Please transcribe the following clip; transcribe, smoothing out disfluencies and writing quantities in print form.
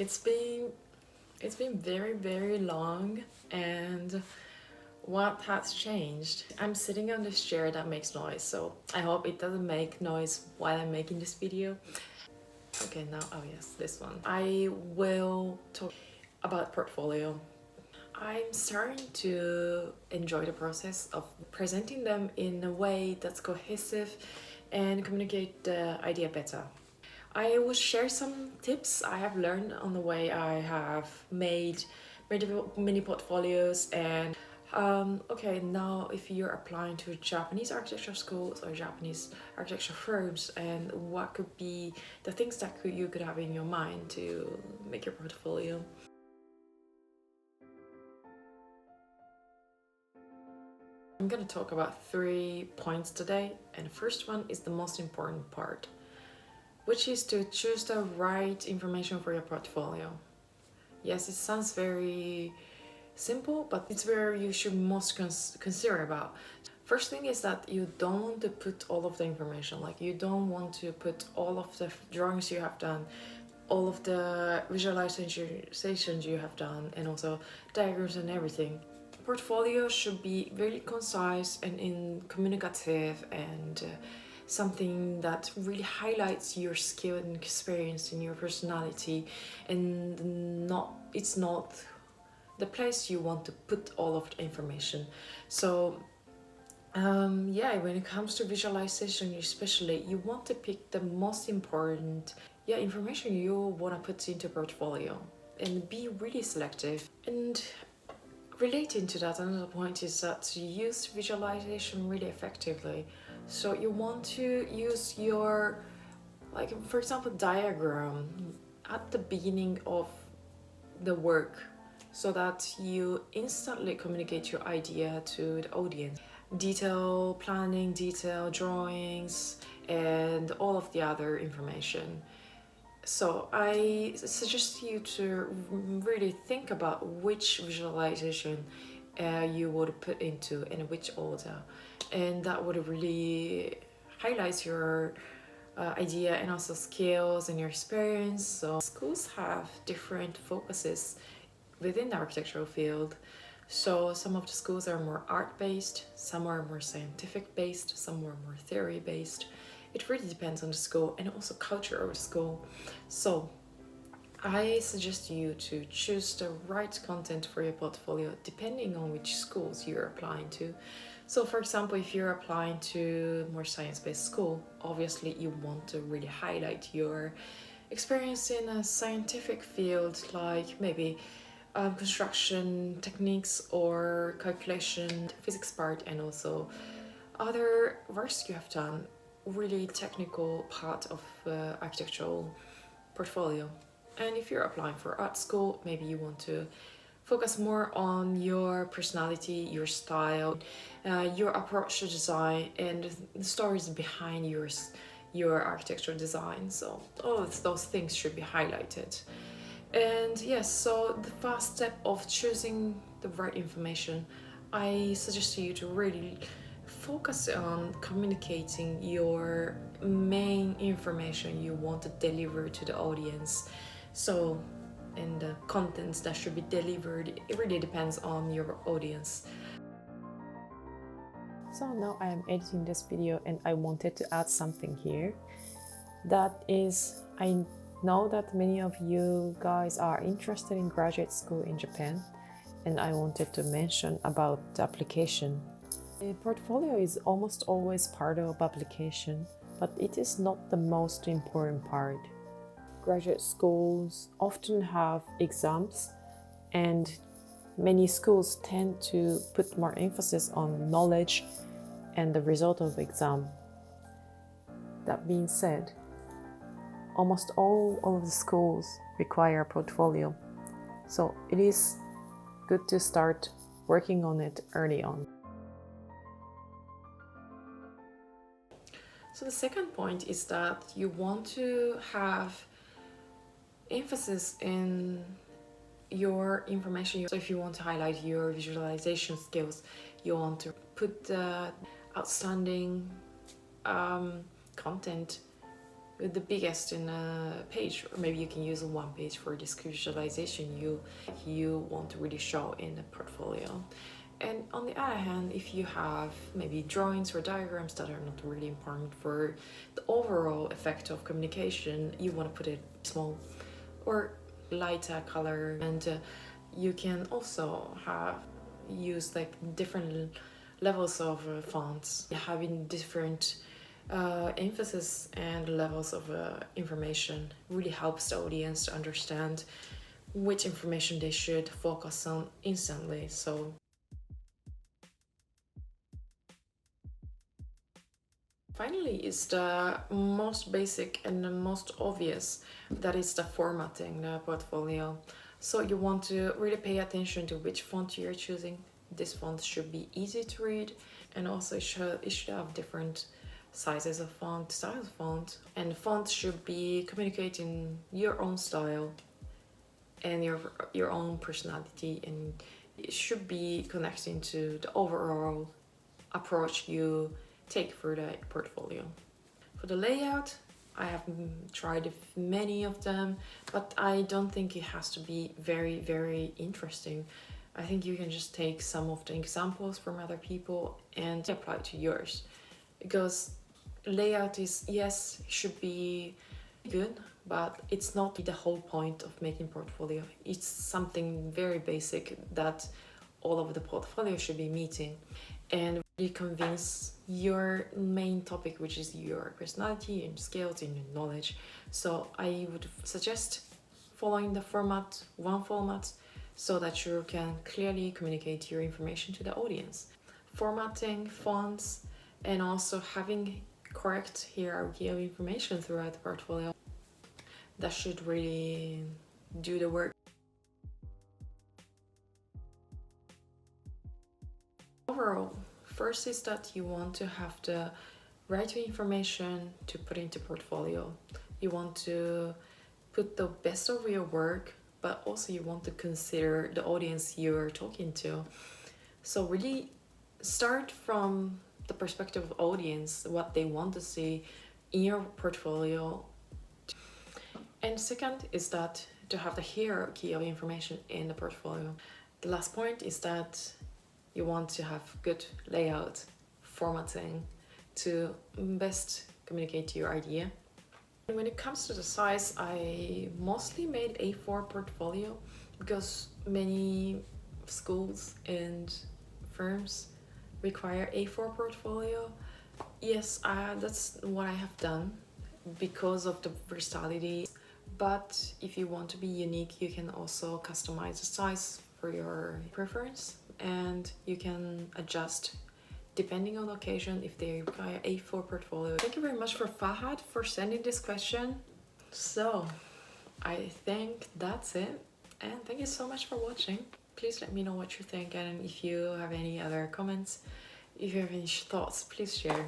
It's been very long, and what has changed? I'm sitting on this chair that makes noise, so I hope it doesn't make noise while I'm making this video. Okay, now, oh yes, this one. I will talk about portfolio. I'm starting to enjoy the process of presenting them in a way that's cohesive and communicate the idea better. I will share some tips I have learned on the way I have made many portfolios. And okay, now if you're applying to Japanese architecture schools or Japanese architecture firms, and what could be the things that you could have in your mind to make your portfolio. I'm gonna talk about 3 points today, and the first one is the most important part, which is to choose the right information for your portfolio. Yes, it sounds very simple, but it's where you should most consider about. First thing is that you don't want to put all of the information, like you don't want to put all of the drawings you have done, all of the visualizations you have done, and also diagrams and everything. Portfolio should be very concise and communicative, and something that really highlights your skill and experience and your personality, and it's not the place you want to put all of the information. So yeah, when it comes to visualization especially, you want to pick the most important information you want to put into portfolio and be really selective. And relating to that, another point is that to use visualization really effectively. So you want to use your, like for example, diagram at the beginning of the work, so that you instantly communicate your idea to the audience. Detail planning, detail drawings, and all of the other information. So I suggest you to really think about which visualization you would put into in which order, and that would really highlight your idea and also skills and your experience. So schools have different focuses within the architectural field. So some of the schools are more art-based, some are more scientific-based, some are more theory-based. It really depends on the school and also culture of the school. So I suggest you to choose the right content for your portfolio depending on which schools you're applying to. So for example, if you're applying to more science-based school, obviously you want to really highlight your experience in a scientific field, like maybe construction techniques or calculation, physics part, and also other works you have done, really technical part of architectural portfolio. And if you're applying for art school, maybe you want to focus more on your personality, your style, your approach to design, and the stories behind your architectural design. So all of those things should be highlighted. And yes, so the first step of choosing the right information, I suggest to you to really focus on communicating your main information you want to deliver to the audience. So, and the contents that should be delivered, it really depends on your audience. So now I am editing this video and I wanted to add something here. That is, I know that many of you guys are interested in graduate school in Japan, and I wanted to mention about the application. The portfolio is almost always part of application, but it is not the most important part. Graduate schools often have exams, and many schools tend to put more emphasis on knowledge and the result of the exam. That being said, almost all of the schools require a portfolio, so it is good to start working on it early on. So the second point is that you want to have emphasis in your information. So if you want to highlight your visualization skills, you want to put the outstanding content the biggest in a page, or maybe you can use one page for this visualization you want to really show in a portfolio. And on the other hand, if you have maybe drawings or diagrams that are not really important for the overall effect of communication, you want to put it small or lighter color. And you can also use like different levels of fonts, having different emphasis and levels of information really helps the audience to understand which information they should focus on instantly. So finally is the most basic and the most obvious, that is the formatting the portfolio. So you want to really pay attention to which font you're choosing. This font should be easy to read, and also it should have different sizes of font, styles of font, and the font should be communicating your own style and your own personality, and it should be connecting to the overall approach you take for the portfolio. For the layout, I have tried many of them, but I don't think it has to be very interesting. I think you can just take some of the examples from other people and apply to yours, because layout is, yes, should be good, but it's not the whole point of making portfolio. It's something very basic that all of the portfolio should be meeting, and really convince your main topic, which is your personality and skills and your knowledge. So I would suggest following the one format, so that you can clearly communicate your information to the audience. Formatting, fonts, and also having correct hierarchy of information throughout the portfolio, that should really do the work. Overall, first is that you want to have the right information to put into portfolio. You want to put the best of your work, but also you want to consider the audience you're talking to. So really start from the perspective of audience, what they want to see in your portfolio. And second is that to have the hierarchy of information in the portfolio. The last point is that you want to have good layout, formatting to best communicate your idea. And when it comes to the size, I mostly made A4 portfolio, because many schools and firms require A4 portfolio. Yes, that's what I have done because of the versatility. But if you want to be unique, you can also customize the size for your preference, and you can adjust depending on the occasion if they require A4 portfolio. Thank you very much for Fahad for sending this question. So I think that's it, and thank you so much for watching. Please let me know what you think, and if you have any other comments, if you have any thoughts, please share.